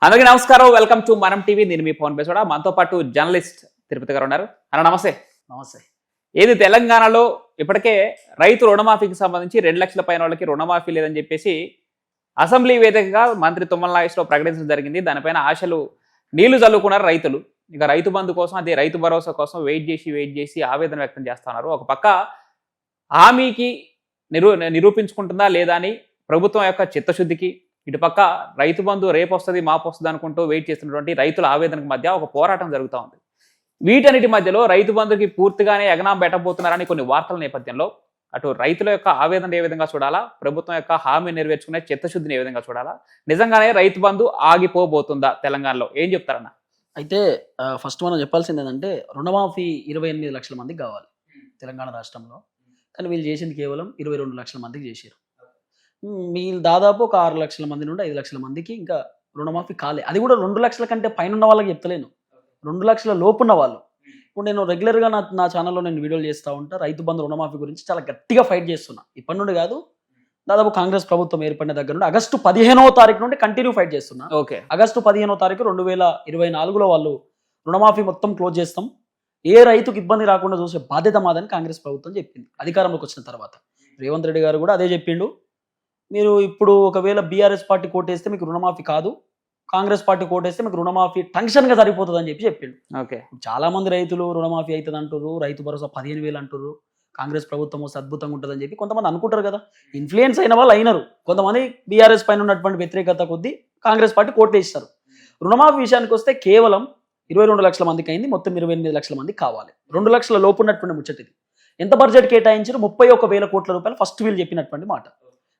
అందరికీ నమస్కారం. Welcome to మనం టీవీ. నేను మీ పవన్ బేసోడా. మనతో పాటు జర్నలిస్ట్ తిరుపతి గారు ఉన్నారు. అన్న నమస్తే. నమస్తే. ఏది తెలంగాణలో ఇప్పటికే రైతు రుణమాఫీకి సంబంధించి 2 లక్షల పైన వాళ్ళకి రుణమాఫీ లేదని చెప్పేసి అసెంబ్లీ వేదికగా మంత్రి తుమ్మల నాగేశ్వరరావు ప్రకటించడం జరిగింది. దానిపైన ఆశలు నీళ్లు చల్లుకున్నారు రైతులు. ఇక రైతు బంధు కోసం, అదే రైతు భరోసా కోసం వెయిట్ చేసి ఆవేదన వ్యక్తం చేస్తున్నారు. ఒక పక్క హామీకి నిరూపించుకుంటుందా లేదా అని ప్రభుత్వం యొక్క చిత్తశుద్ధికి, ఇటుపక్క రైతు బంధు రేపు వస్తుంది మాపు వస్తుంది అనుకుంటూ వెయిట్ చేస్తున్నటువంటి రైతుల ఆవేదనకు మధ్య ఒక పోరాటం జరుగుతూ ఉంది. వీటన్నిటి మధ్యలో రైతు బంధుకి పూర్తిగానే ఎగనాం పెట్టబోతున్నారని కొన్ని వార్తల నేపథ్యంలో అటు రైతుల యొక్క ఆవేదన ఏ విధంగా చూడాలా, ప్రభుత్వం యొక్క హామీ నెరవేర్చుకునే చిత్తశుద్ధిని ఏ విధంగా చూడాలా, నిజంగానే రైతు బంధు ఆగిపోబోతుందా తెలంగాణలో, ఏం చెప్తారన్న? అయితే ఫస్ట్ మనం చెప్పాల్సింది ఏంటంటే రుణమాఫీ 28 లక్షల మందికి కావాలి తెలంగాణ రాష్ట్రంలో. కానీ వీళ్ళు చేసింది కేవలం 22 లక్షల మందికి చేశారు. వీళ్ళు దాదాపు ఒక 6 లక్షల మంది నుండి 5 లక్షల మందికి ఇంకా రుణమాఫీ కాలే. అది కూడా 2 లక్షల కంటే పైన ఉన్న వాళ్ళకి చెప్తలేను, 2 లక్షల లోపున్న వాళ్ళు. ఇప్పుడు నేను రెగ్యులర్గా నా ఛానల్లో నేను వీడియోలు చేస్తూ ఉంటా. రైతు బంధు రుణమాఫీ గురించి చాలా గట్టిగా ఫైట్ చేస్తున్నా. ఇప్పటి నుండి కాదు, దాదాపు కాంగ్రెస్ ప్రభుత్వం ఏర్పడిన దగ్గర నుండి ఆగస్టు 15వ తారీఖు నుండి కంటిన్యూ ఫైట్ చేస్తున్నా. ఓకే, ఆగస్టు 15వ తారీఖు 2024లో వాళ్ళు రుణమాఫీ మొత్తం క్లోజ్ చేస్తాం, ఏ రైతుకు ఇబ్బంది రాకుండా చూసే బాధ్యత మాదని కాంగ్రెస్ ప్రభుత్వం చెప్పింది అధికారంలోకి వచ్చిన తర్వాత. రేవంత్ రెడ్డి గారు కూడా అదే చెప్పిండు. మీరు ఇప్పుడు ఒకవేళ బీఆర్ఎస్ పార్టీ కోటేస్తే మీకు రుణమాఫీ కాదు, కాంగ్రెస్ పార్టీ కోటేస్తే మీకు రుణమాఫీ టెన్షన్గా సరిపోతుంది అని చెప్పిండు. ఓకే, చాలా మంది రైతులు రుణమాఫీ అవుతుంది అంటారు, రైతు భరోసా 15,000 అంటారు, కాంగ్రెస్ ప్రభుత్వం వస్తే అద్భుతంగా ఉంటుందని చెప్పి కొంతమంది అనుకుంటారు కదా. ఇన్ఫ్లుయెన్స్ అయిన వాళ్ళు అయినారు. కొంతమంది బీఆర్ఎస్ పైన ఉన్నటువంటి వ్యతిరేకత కొద్దీ కాంగ్రెస్ పార్టీ కోటేస్తారు. రుణమాఫీ విషయానికి వస్తే కేవలం 22 లక్షల మందికి అయింది, మొత్తం 28 లక్షల మందికి కావాలి. 2 లక్షల లోపు ఉన్నటువంటి ముచ్చటిది. ఎంత బడ్జెట్ కేటాయించారు? 31,000 కోట్ల రూపాయలు ఫస్ట్ వీళ్ళు చెప్పినటువంటి మాట.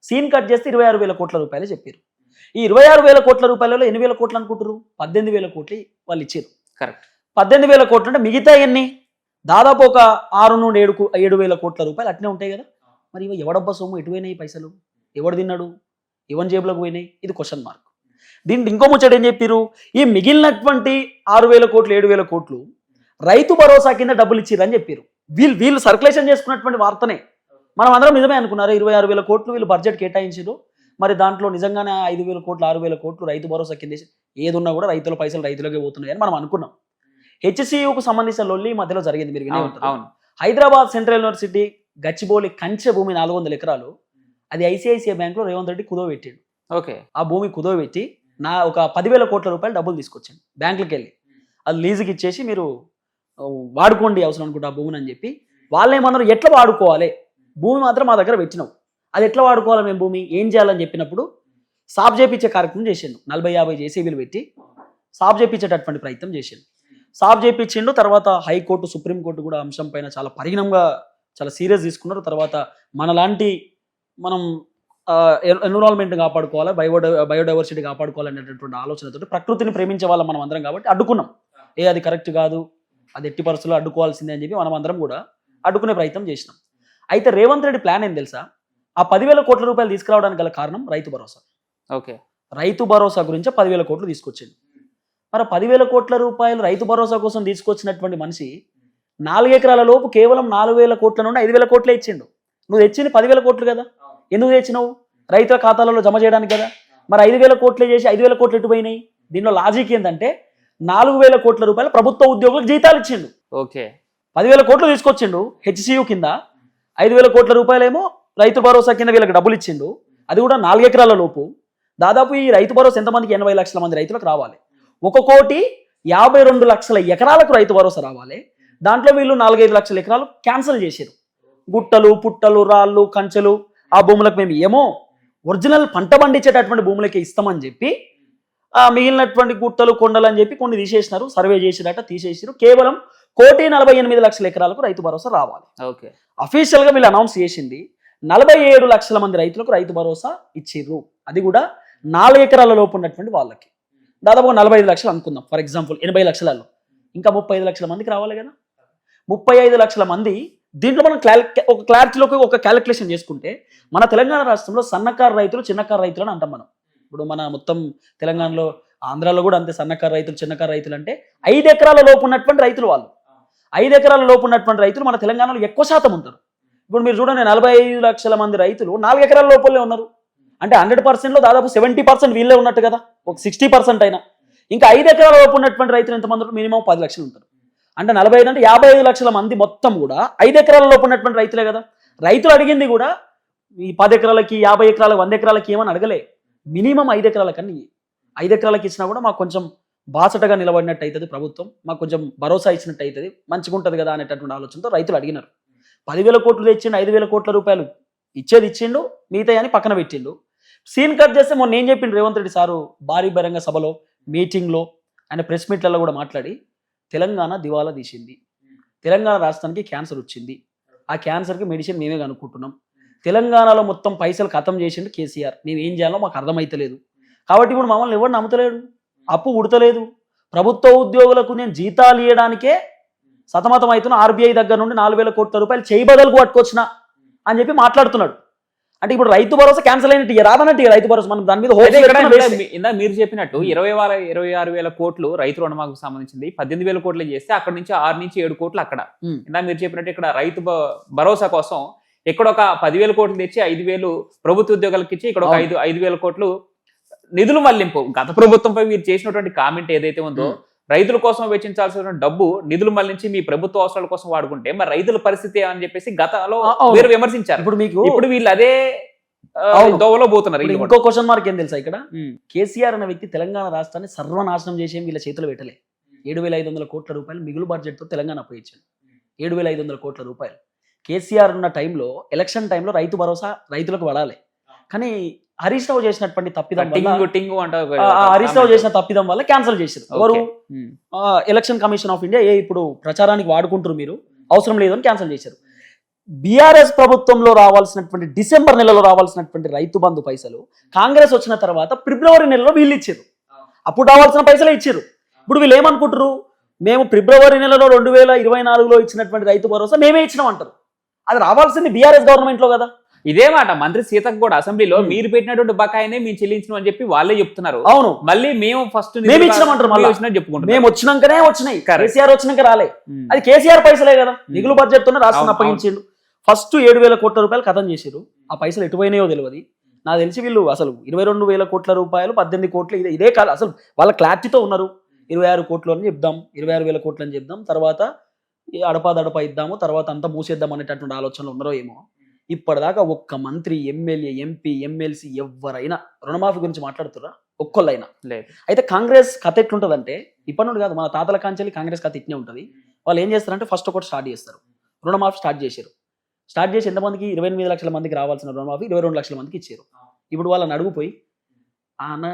సీన్ కట్ చేస్తే 26,000 కోట్ల రూపాయలు చెప్పారు. ఈ 26,000 కోట్ల రూపాయలలో 8,000 కోట్లు అనుకుంటారు, 18,000 కోట్లు వాళ్ళు ఇచ్చారు. కరెక్ట్. 18,000 కోట్లు అంటే మిగతా ఎన్ని? దాదాపు ఒక 6 నుండి 7,000 కోట్ల రూపాయలు అట్నే ఉంటాయి కదా. మరి ఇవి ఎవడబ్బా సొమ్ము, ఎటు పోయినాయి పైసలు, ఎవడు తిన్నాడు, ఎవరి జేబులకు పోయినాయి? ఇది క్వశ్చన్ మార్క్. దీంట్లో ఇంకో ముచ్చట ఏం చెప్పారు? ఈ మిగిలినటువంటి 6,000 కోట్లు 7,000 కోట్లు రైతు భరోసా కింద డబ్బులు ఇచ్చిర్రు అని చెప్పారు. వీళ్ళు సర్క్యులేషన్ చేసుకున్నటువంటి వార్తనే మనం అందరం నిజమే అనుకున్నారు. 26,000 కోట్లు వీళ్ళు బడ్జెట్ కేటాయించారు. మరి దాంట్లో నిజంగానే 5,000 కోట్లు 6,000 కోట్లు రైతు భరోసా కింద ఏదున్నా కూడా రైతుల పైసలు రైతులకే పోతున్నాయి అని మనం అనుకున్నాం. హెచ్సియుకు సంబంధించిన లొల్లి మధ్యలో జరిగింది, మీరు వినే ఉంటారు. హైదరాబాద్ సెంట్రల్ యూనివర్సిటీ గచ్చిబౌలి కంచె భూమి 400 ఎకరాలు, అది ఐసిఐసిఐ బ్యాంకులో రేవంత్ రెడ్డి కుదవ పెట్టాడు. ఓకే, ఆ భూమి కుదవ పెట్టి ఒక 10,000 కోట్ల రూపాయలు డబ్బులు తీసుకొచ్చాడు బ్యాంకులకి వెళ్ళి. అది లీజుకి ఇచ్చేసి మీరు వాడుకోండి అవసరం అనుకుంటే ఆ భూమిని అని చెప్పి. వాళ్ళేమన్నారు, ఎట్లా వాడుకోవాలి, భూమి మాత్రం మా దగ్గర పెట్టినావు, అది ఎట్లా వాడుకోవాలి మేము భూమి, ఏం చేయాలని చెప్పినప్పుడు సాఫ్ చేపించే కార్యక్రమం చేసిండు. 40-50 జేసీబీలు పెట్టి సాఫ్ చేపించేటటువంటి ప్రయత్నం చేసిండు. సాఫ్ చేపించిండు. తర్వాత హైకోర్టు, సుప్రీంకోర్టు కూడా అంశం పైన చాలా పరిగణంగా చాలా సీరియస్ తీసుకున్నారు. తర్వాత మనం ఎన్విరాన్మెంట్ కాపాడుకోవాలి, బయోడైవర్సిటీ కాపాడుకోవాలనేటటువంటి ఆలోచనతో ప్రకృతిని ప్రేమించే వాళ్ళం మనం అందరం కాబట్టి అడ్డుకున్నాం. అది కరెక్ట్ కాదు, అది ఎట్టి పరిస్థితుల్లో అడ్డుకోవాల్సిందే అని చెప్పి మనం అందరం కూడా అడ్డుకునే ప్రయత్నం చేసినాం. అయితే రేవంత్ రెడ్డి ప్లాన్ ఏం తెలుసా? ఆ 10,000 కోట్ల రూపాయలు తీసుకురావడానికి గల కారణం రైతు భరోసా. ఓకే, రైతు భరోసా గురించి 10,000 కోట్లు తీసుకొచ్చింది. మరి 10,000 కోట్ల రూపాయలు రైతు భరోసా కోసం తీసుకొచ్చినటువంటి మనిషి 4 ఎకరాల లోపు కేవలం 4,000 కోట్ల నుండి 5,000 కోట్లే ఇచ్చిండు. నువ్వు తెచ్చింది 10,000 కోట్లు కదా, ఎందుకు తెచ్చినావు? రైతుల ఖాతాలలో జమ చేయడానికి కదా. మరి 5,000 కోట్లే చేసి 5,000 కోట్లు ఎటు పోయినాయి? దీనిలో లాజిక్ ఏంటంటే 4,000 కోట్ల రూపాయలు ప్రభుత్వ ఉద్యోగులకు జీతాలు ఇచ్చిండు. ఓకే, 10,000 కోట్లు తీసుకొచ్చిండు హెచ్సియు కింద, 5,000 కోట్ల రూపాయలేమో రైతు భరోసా కింద వీళ్ళకి డబ్బులు ఇచ్చిండు. అది కూడా 4 ఎకరాల లోపు. దాదాపు ఈ రైతు భరోసా ఎంతమందికి? 80 లక్షల మంది రైతులకు రావాలి. 1,52 లక్షల ఎకరాలకు రైతు భరోసా రావాలి. దాంట్లో వీళ్ళు 4-5 లక్షల ఎకరాలు క్యాన్సిల్ చేశారు. గుట్టలు, పుట్టలు, రాళ్ళు, కంచెలు, ఆ భూములకు మేము ఏమో ఒరిజినల్ పంట పండించేటటువంటి భూములకే ఇస్తామని చెప్పి మిగిలినటువంటి గుట్టలు, కొండలు అని చెప్పి కొన్ని తీసేసినారు. సర్వే చేసినట్ట తీసేసారు. కేవలం 1,48 లక్షల ఎకరాలకు రైతు భరోసా రావాలి. ఓకే, అఫీషియల్ గా వీళ్ళు అనౌన్స్ చేసింది 47 లక్షల మంది రైతులకు రైతు భరోసా ఇచ్చిర్రు. అది కూడా 4 ఎకరాల లోపు ఉన్నటువంటి వాళ్ళకి. దాదాపు 45 లక్షలు అనుకుందాం ఫర్ ఎగ్జాంపుల్, 80 లక్షలలో ఇంకా 35 లక్షల మందికి రావాలి కదా. 35 లక్షల మంది. దీంట్లో మనం ఒక క్లారిటీలోకి ఒక క్యాలిక్యులేషన్ చేసుకుంటే మన తెలంగాణ రాష్ట్రంలో సన్నకారు రైతులు, చిన్నకారు రైతులు అని అంటాం మనం. ఇప్పుడు మన మొత్తం తెలంగాణలో, ఆంధ్రాలో కూడా అంతే. సన్నకారు రైతులు, చిన్నకారు రైతులు అంటే 5 ఎకరాల లోపు ఉన్నటువంటి రైతులు వాళ్ళు. 5 ఎకరాల లోపు ఉన్నటువంటి రైతులు మన తెలంగాణలో ఎక్కువ శాతం ఉంటారు. ఇప్పుడు మీరు చూడండి, 45 లక్షల మంది రైతులు 4 ఎకరాల లోపలే ఉన్నారు. అంటే 100% లో దాదాపు 70% వీళ్ళే ఉన్నట్టు కదా, ఒక 60% అయినా. ఇంకా 5 ఎకరాల లోపు ఉన్నటువంటి రైతులు ఎంతమంది ఉంటారు? మినిమం 10 లక్షలు ఉంటారు. అంటే 45 అంటే 55 లక్షల మంది మొత్తం కూడా 5 ఎకరాల లోపు ఉన్నటువంటి రైతులే కదా. రైతులు అడిగింది కూడా ఈ 10 ఎకరాలకి 50 ఎకరాలకి 100 ఎకరాలకి ఏమని అడగలే. మినిమం 5 ఎకరాల కన్నా 5 ఎకరాలకి ఇచ్చినా కూడా మాకు కొంచెం బాసటగా నిలబడినట్టు అవుతుంది, ప్రభుత్వం మాకు కొంచెం భరోసా ఇచ్చినట్టు అవుతుంది, మంచిగా ఉంటుంది కదా అనేటటువంటి ఆలోచనతో రైతులు అడిగినారు. 10,000 కోట్లు తెచ్చిండు, 5,000 కోట్ల రూపాయలు ఇచ్చేది ఇచ్చిండు, మిగతా అని పక్కన పెట్టిండు. సీన్ కట్ చేస్తే మొన్న ఏం చెప్పిండు రేవంత్ రెడ్డి సారు భారీ బహిరంగ సభలో, మీటింగ్లో, ఆయన ప్రెస్ మీట్లలో కూడా మాట్లాడి తెలంగాణ దివాలా తీసింది, తెలంగాణ రాష్ట్రానికి క్యాన్సర్ వచ్చింది, ఆ క్యాన్సర్కి మెడిసిన్ మేమే కనుక్కుంటున్నాం, తెలంగాణలో మొత్తం పైసలు ఖతం చేసిండు కేసీఆర్, మేము ఏం చేయాలో మాకు అర్థమైతలేదు, కాబట్టి ఇప్పుడు మమ్మల్ని ఎవరు నమ్ముతలేడు, అప్పు ఉడతలేదు, ప్రభుత్వ ఉద్యోగులకు నేను జీతాలు ఇవ్వడానికే సతమతం అవుతున్నా, ఆర్బీఐ దగ్గర నుండి 4,000 కోట్ల రూపాయలు చేయి బదులుకు పట్టుకొచ్చిన అని చెప్పి మాట్లాడుతున్నాడు. అంటే ఇప్పుడు రైతు భరోసా క్యాన్సిల్ అయినట్టు రాదన్నట్టు రైతు భరోసా, మనం దాని మీద ఇందా మీరు చెప్పినట్టు 26,000 కోట్లు రైతు రుణమాకు సంబంధించింది, 18,000 కోట్లు చేస్తే అక్కడ నుంచి 6 నుంచి 7 కోట్లు అక్కడ. ఇందా మీరు చెప్పినట్టు ఇక్కడ రైతు భరోసా కోసం ఇక్కడ ఒక 10,000 కోట్లు తెచ్చి 5,000 ప్రభుత్వ ఉద్యోగాలకు ఇచ్చి ఇక్కడ ఒక 5,000 కోట్లు నిధులు మళ్లింపు. గత ప్రభుత్వంపై మీరు చేసినటువంటి కామెంట్ ఏదైతే ఉందో, రైతుల కోసం వెచ్చించాల్సిన డబ్బు నిధులు మళ్లించి మీ ప్రభుత్వ అవసరాల కోసం వాడుకుంటే మరి రైతుల పరిస్థితి అని చెప్పేసి గతంలో మీరు విమర్శించారు. ఇప్పుడు వీళ్ళు అదే దోవలో పోతున్నారు. ఇంకో క్వశ్చన్ మార్క్ ఏం తెలుసా, ఇక్కడ కేసీఆర్ అనే వ్యక్తి తెలంగాణ రాష్ట్రాన్ని సర్వనాశనం చేసి వీళ్ళ చేతులు పెట్టలే. 7,500 కోట్ల రూపాయలు మిగులు బడ్జెట్ తో తెలంగాణ అప్పగించాడు. 7,500 కోట్ల రూపాయలు కేసీఆర్ ఉన్న టైంలో, ఎలక్షన్ టైంలో రైతు భరోసా రైతులకు పడాలి. కానీ హరీష్ రావు చేసినటువంటి తప్పిదం హరీష్ రావు చేసిన తప్పిదం వల్ల క్యాన్సిల్ చేశారు. ఎవరు? ఎలక్షన్ కమిషన్ ఆఫ్ ఇండియా ఇప్పుడు ప్రచారానికి వాడుకుంటారు, మీరు అవసరం లేదని క్యాన్సిల్ చేశారు. బీఆర్ఎస్ ప్రభుత్వంలో రావాల్సినటువంటి డిసెంబర్ నెలలో రావాల్సినటువంటి రైతు బంధు పైసలు కాంగ్రెస్ వచ్చిన తర్వాత ఫిబ్రవరి నెలలో వీళ్ళు ఇచ్చారు. అప్పుడు రావాల్సిన పైసలే ఇచ్చారు. ఇప్పుడు వీళ్ళు ఏమనుకుంటారు, మేము ఫిబ్రవరి నెలలో 2024లో ఇచ్చినటువంటి రైతు భరోసా మేమే ఇచ్చినాం అంటారు. అది రావాల్సింది బీఆర్ఎస్ గవర్నమెంట్ లో కదా. ఇదే మాట మంత్రి సీతకు కూడా అసెంబ్లీలో మీరు పెట్టినటువంటి బకాయినే మేము చెల్లించడం అని చెప్పి వాళ్ళే చెప్తున్నారు. అవును, మళ్ళీ మేము ఫస్ట్ మేము ఇచ్చినామంటారు, చెప్పుకుంటాం మేము వచ్చినాకనే వచ్చినాయి, కేసీఆర్ వచ్చినాక రాలే. అది కేసీఆర్ పైసలే కదా, మిగులు బడ్జెట్ తోనే రాష్ట్రాన్ని అప్పగించిండు. ఫస్ట్ 7,000 కోట్ల రూపాయలు ఖతం చేశారు. ఆ పైసలు ఎటుపోయినాయో తెలియదు. నాకు తెలిసి వీళ్ళు అసలు 22,000 కోట్ల రూపాయలు 18 కోట్లు ఇదే కాదు, అసలు వాళ్ళ క్లారిటీతో ఉన్నారు. 26 కోట్లు అని చెప్దాం, 26,000 కోట్లు అని చెప్దాం, తర్వాత అడపా ఇద్దాము, తర్వాత అంతా మూసేద్దాం అనేటటువంటి ఆలోచనలు ఉన్నారో ఏమో. ఇప్పటిదాకా ఒక్క మంత్రి, ఎమ్మెల్యే, ఎంపీ, ఎమ్మెల్సీ ఎవరైనా రుణమాఫీ గురించి మాట్లాడుతురా? ఒక్కళ్ళైనా లేదు. అయితే కాంగ్రెస్ కథ ఎట్లుంటుందంటే, ఇప్పటి నుండి కాదు, మన తాతల కాంచెల్లి కాంగ్రెస్ కథ ఇట్నే ఉంటుంది. వాళ్ళు ఏం చేస్తారంటే ఫస్ట్ ఒకటి స్టార్ట్ చేస్తారు, రుణమాఫీ స్టార్ట్ చేశారు. స్టార్ట్ చేసి ఎంతమందికి? 28 లక్షల మందికి రావాల్సిన రుణమాఫీ 22 లక్షల మందికి ఇచ్చారు. ఇప్పుడు వాళ్ళని అడుగుపోయి, అన్న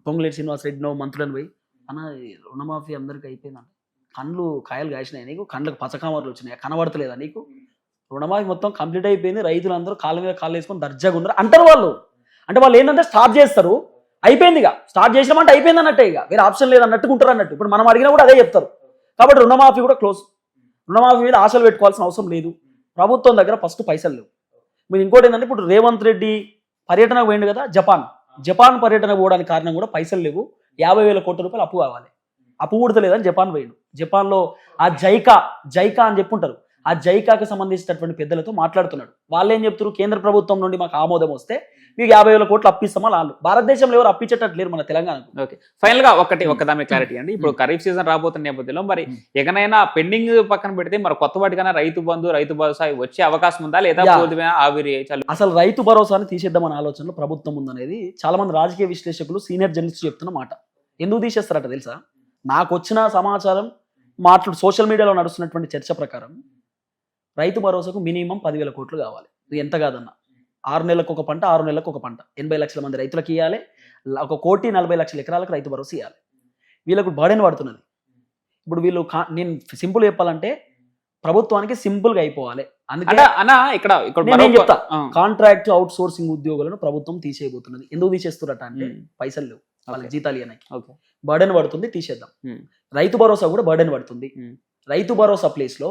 పొంగులేటి శ్రీనివాసరెడ్డినో మంత్రులను పోయి, అన్న రుణమాఫీ అందరికీ అయిపోయిందంట, కండ్లు కాయలు కాసినాయి నీకు, కండ్లకు పచ్చకామర్లు వచ్చినాయి, కనబడతలేదా నీకు, రుణమాఫీ మొత్తం కంప్లీట్ అయిపోయింది, రైతులందరూ కాళ్ళ మీద కాళ్ళు వేసుకొని దర్జాగా ఉన్నారు అంటారు వాళ్ళు. అంటే వాళ్ళు ఏంటంటే స్టార్ట్ చేస్తారు, అయిపోయింది, ఇక స్టార్ట్ చేసినామంటే అయిపోయింది అన్నట్టే, ఇక వేరే ఆప్షన్ లేదు అన్నట్టు ఉంటారు అన్నట్టు. ఇప్పుడు మనం అడిగినా కూడా అదే చెప్తారు. కాబట్టి రుణమాఫీ కూడా క్లోజ్. రుణమాఫీ మీద ఆశలు పెట్టుకోవాల్సిన అవసరం లేదు. ప్రభుత్వం దగ్గర ఫస్ట్ పైసలు లేవు. మీరు ఇంకోటి ఏంటంటే, ఇప్పుడు రేవంత్ రెడ్డి పర్యటనకు పోయిండు కదా జపాన్ పర్యటన పోవడానికి కారణం కూడా పైసలు లేవు. 50,000 కోట్ల రూపాయలు అప్పు కావాలి. అప్పు ఊడతలేదని జపాన్ పోయిండు. జపాన్లో ఆ జైకా అని చెప్పుంటారు, ఆ జైకాకి సంబంధించినటువంటి పెద్దలతో మాట్లాడుతున్నాడు. వాళ్ళు ఏం చెప్తారు, కేంద్ర ప్రభుత్వం నుండి మాకు ఆమోదం వస్తే మీకు 50,000 కోట్లు అప్పిస్తామా? వాళ్ళు భారతదేశంలో ఎవరు అప్పించేటట్టు లేరు మన తెలంగాణకు. ఓకే, ఫైనల్ గా ఒకదాని క్లారిటీ అండి. ఇప్పుడు ఖరీఫ్ సీజన్ రాబోతున్న నేపథ్యంలో మరి ఎకనైనా పెండింగ్ పక్కన పెడితే మరి కొత్త వాటికైనా రైతు బంధు, రైతు భరోసా వచ్చే అవకాశం ఉందా, లేదా ఆవిరి? అసలు రైతు భరోసాని తీసేద్దామనే ఆలోచనలో ప్రభుత్వం ఉందనేది చాలా మంది రాజకీయ విశ్లేషకులు, సీనియర్ జర్నలిస్ట్ చెప్తున్న మాట. ఎందుకు తీసేస్తారట తెలుసా? నాకు వచ్చిన సమాచారం, సోషల్ మీడియాలో నడుస్తున్నటువంటి చర్చ ప్రకారం రైతు భరోసాకు మినిమం 10,000 కోట్లు కావాలి. ఇది ఎంత కాదన్నా 6 నెలలకు ఒక పంట, 6 నెలలకు ఒక పంట, 80 లక్షల మంది రైతులకు ఇవ్వాలి. 1,40,00,000 ఎకరాలకు రైతు భరోసా ఇవ్వాలి. వీళ్ళకు బర్డెన్ పడుతున్నది. ఇప్పుడు వీళ్ళు నేను సింపుల్ చెప్పాలంటే ప్రభుత్వానికి సింపుల్ గా అయిపోవాలి. అందుకే నేను చెప్తా, కాంట్రాక్ట్ అవుట్ సోర్సింగ్ ఉద్యోగులను ప్రభుత్వం తీసేయబోతున్నది. ఎందుకు తీసేస్తున్నట్ట అంటే పైసలు లేవు, వాళ్ళకి జీతాలు ఇవ్వడానికి బర్డెన్ పడుతుంది, తీసేద్దాం. రైతు భరోసా కూడా బర్డెన్ పడుతుంది. రైతు భరోసా ప్లేస్ లో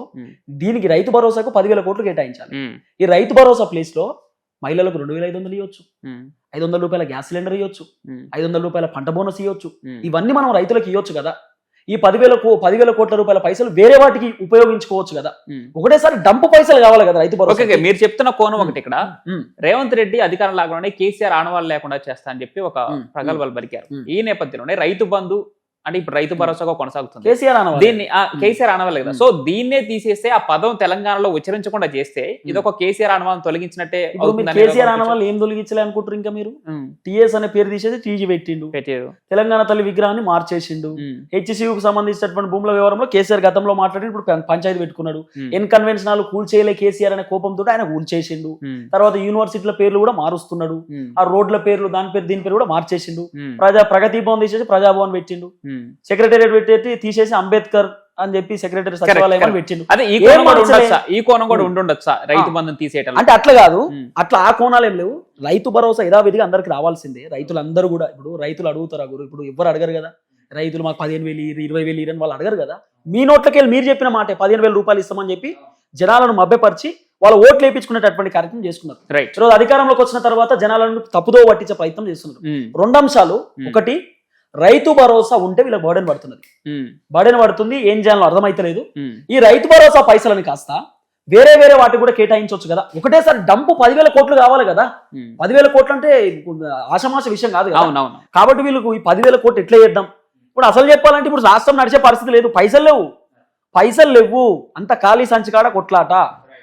దీనికి రైతు భరోసాకు 10,000 కోట్లు కేటాయించాలి. ఈ రైతు భరోసా ప్లేస్ లో మహిళలకు 2,500 ఇవ్వచ్చు, 500 రూపాయల గ్యాస్ సిలిండర్ ఇవ్వచ్చు, 500 రూపాయల పంట బోనస్ ఇవ్వచ్చు. ఇవన్నీ మనం రైతులకు ఇవ్వచ్చు కదా. ఈ 10,000 కోట్ల రూపాయల పైసలు వేరే వాటికి ఉపయోగించుకోవచ్చు కదా. ఉమ్. ఒకటేసారి డంపు పైసలు కావాలి కదా రైతు భరోసా. ఓకే, మీరు చెప్తున్న కోణం ఒకటి ఇక్కడ. రేవంత్ రెడ్డి అధికారం లాగానే కేసీఆర్ ఆనవాళ్ళు లేకుండా చేస్తా అని చెప్పి ఒక ప్రగల్భాలు పలికారు. ఈ నేపథ్యంలోనే రైతు బంధు అంటే ఇప్పుడు రైతు భరోసాగా కొనసాగుతుంది. కేసీఆర్ అనవాలి దీన్ని కేసీఆర్ ఆనవాలి కదా. సో దీన్నే తీసేస్తే ఆ పదం తెలంగాణలో ఉచ్చరించకుండా చేస్తే ఇది ఒక కేసీఆర్ ఆనవాళ్ళని తొలగించినట్టే అవుతుందని కేసీఆర్ అనవాళ్ళు ఏం తొలగించలే అనుకుంటారు ఇంకా మీరు. టీఎస్ అనే పేరు తీసేసి టీజీ పెట్టిండు, తెలంగాణ తల్లి విగ్రహాన్ని మార్చేసిండు. హెచ్సియుకు సంబంధించినటువంటి భూముల వ్యవహారంలో కేసీఆర్ గతంలో మాట్లాడి ఇప్పుడు పంచాయతీ పెట్టుకున్నాడు. ఎన్ కన్వెన్షనల్ కూల్ చేయలే కేసీఆర్ అనే కోపంతో ఆయన కూల్ చేసిండు. తర్వాత యూనివర్సిటీల పేర్లు కూడా మారుస్తున్నాడు, ఆ రోడ్ల పేర్లు దాని పేరు దీని పేరు కూడా మార్చేసిండు. ప్రగతి భవన్ తీసేసి ప్రజాభవన్ పెట్టిండు, సెక్రటేరియట్ పెట్టి తీసేసి అంబేద్కర్ అని చెప్పి సెక్రటరీ సచివాలయం పెట్టిండు. అదే ఈ కోణం కూడా ఉండుండొచ్చా రైతు బంధం తీసేయటం అంటే అట్లా కాదు, అట్లా ఆ కోణాలు ఏం లేవు. రైతు భరోసా యథావిధిగా అందరికి రావాల్సిందే. రైతులందరూ కూడా ఇప్పుడు రైతులు అడుగుతారు గురు, ఇప్పుడు ఎవరు అడగరు కదా. రైతులు మాకు 15,000 20,000 అని వాళ్ళు అడగరు కదా. మీ నోట్లకి వెళ్ళి మీరు చెప్పిన మాట 15,000 రూపాయలు ఇస్తామని చెప్పి జనాలను మభ్యపరిచి వాళ్ళ ఓట్లు వేయించుకునేటటువంటి కార్యక్రమం చేసుకున్నారు. ఈరోజు అధికారంలోకి వచ్చిన తర్వాత జనాలను తప్పుదో పట్టించే ప్రయత్నం చేస్తున్నారు. 2 అంశాలు. ఒకటి, రైతు భరోసా ఉంటే వీళ్ళకి బర్డెన్ పడుతుంది, ఏం చేయాలో అర్థమైతలేదు. ఈ రైతు భరోసా పైసలని కాస్త వేరే వాటికి కూడా కేటాయించవచ్చు కదా. ఒకటేసారి డంపు 10,000 కోట్లు కావాలి కదా. 10,000 కోట్లు అంటే ఆషమాష విషయం కాదు కదా. కాబట్టి వీళ్ళకు ఈ 10,000 కోట్లు ఎట్లా చేద్దాం. ఇప్పుడు అసలు చెప్పాలంటే ఇప్పుడు రాష్ట్రం నడిచే పరిస్థితి లేదు, పైసలు లేవు. అంత ఖాళీ సంచికాడ కొట్లాట,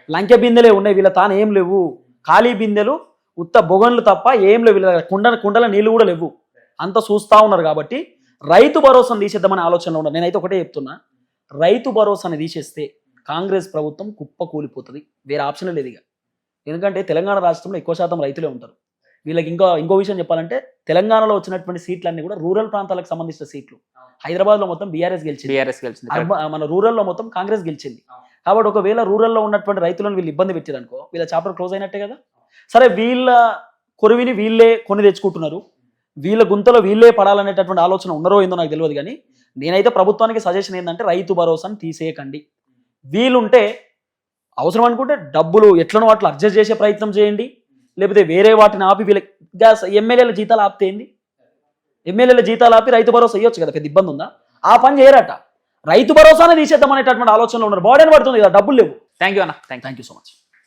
లంకె బిందెలే ఉన్నాయి వీళ్ళ తాను, ఏం లేవు. ఖాళీ బిందెలు, ఉత్త బొగన్లు తప్ప ఏం లేవు. వీళ్ళ కుండల నీళ్లు కూడా లేవు. అంత చూస్తా ఉన్నారు. కాబట్టి రైతు భరోసాను తీసేద్దామనే ఆలోచనలో ఉన్నారు. నేనైతే ఒకటే చెప్తున్నా, రైతు భరోసాని తీసేస్తే కాంగ్రెస్ ప్రభుత్వం కుప్ప కూలిపోతుంది. వేరే ఆప్షన్ లేదు ఇక. ఎందుకంటే తెలంగాణ రాష్ట్రంలో ఎక్కువ శాతం రైతులే ఉంటారు. వీళ్ళకి ఇంకో విషయం చెప్పాలంటే, తెలంగాణలో వచ్చినటువంటి సీట్లన్నీ కూడా రూరల్ ప్రాంతాలకు సంబంధించిన సీట్లు. హైదరాబాద్ లో మొత్తం బీఆర్ఎస్ గెలిచింది, మన రూరల్లో మొత్తం కాంగ్రెస్ గెలిచింది. కాబట్టి ఒకవేళ రూరల్లో ఉన్నటువంటి రైతులను వీళ్ళు ఇబ్బంది పెట్టారనుకో, వీళ్ళ చాప్టర్ క్లోజ్ అయినట్టే కదా. సరే, వీళ్ళ కొరివిని వీళ్ళే కొని తెచ్చుకుంటున్నారు, వీళ్ళ గుంతలో వీళ్ళే పడాలనేటటువంటి ఆలోచన ఉన్నారో ఏందో నాకు తెలియదు. కానీ నేనైతే ప్రభుత్వానికి సజెషన్ ఏంటంటే, రైతు భరోసాను తీసేయకండి. వీలుంటే అవసరం అనుకుంటే డబ్బులు ఎట్లనో అట్లా అడ్జస్ట్ చేసే ప్రయత్నం చేయండి. లేకపోతే వేరే వాటిని ఆపి వీళ్ళకి ఎమ్మెల్యేల జీతాలు ఆపితే ఏంది, ఎమ్మెల్యేల జీతాలు ఆపి రైతు భరోసా ఇవ్వచ్చు కదా, పెద్ద ఇబ్బంది ఉందా? ఆ పని చేయరట. రైతు భరోసానే తీసేద్దాం అనేటటువంటి ఆలోచనలో ఉన్నారు. బర్డెన్ పడుతుంది కదా, డబ్బులు లేవు. థ్యాంక్ యూ అన్న, థ్యాంక్ యూ సో మచ్.